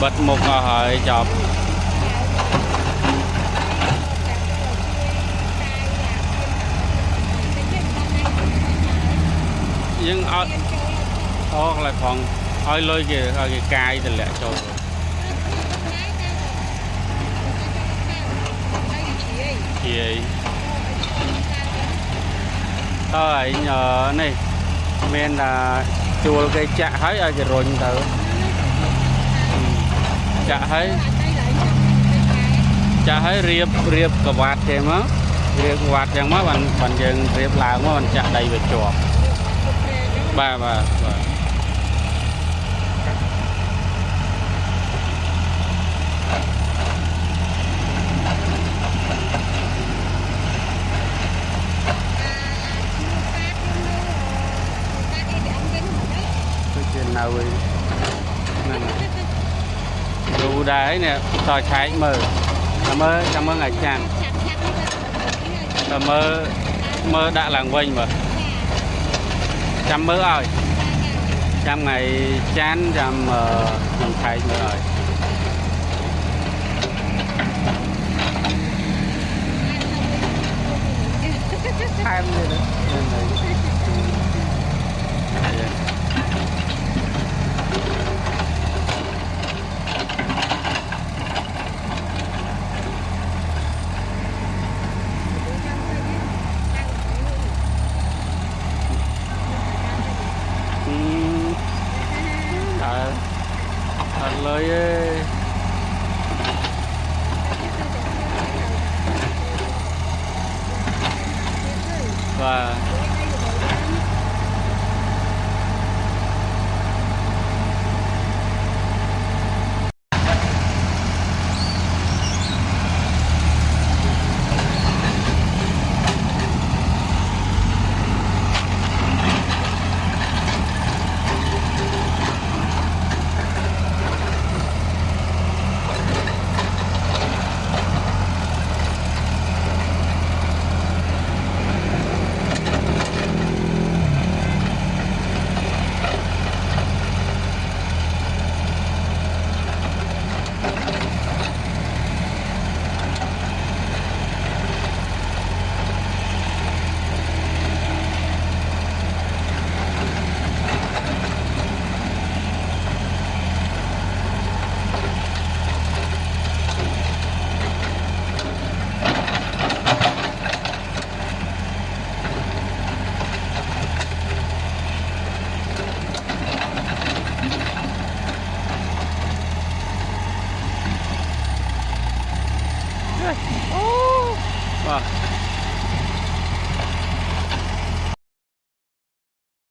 bật một hỏi chọc nhưng hoặc là còn ơi lôi kìa cài thì lẹ cho chị thôi nhờ này men là chùa cái chạ thấy ở cái rồi tự chạ thấy riệp cả vạt kìa má riệp vạt chẳng má bạn dừng riệp là má bạn chạ đầy về chùa bà chuyện nào vậy đủ đấy nè tỏi cháy mờ cảm ơn ngày chàng mơ đã làng quanh mà chăm mơ rồi chăm ngày chán chăm mình thấy nữa rồi em gì đó lời và wow.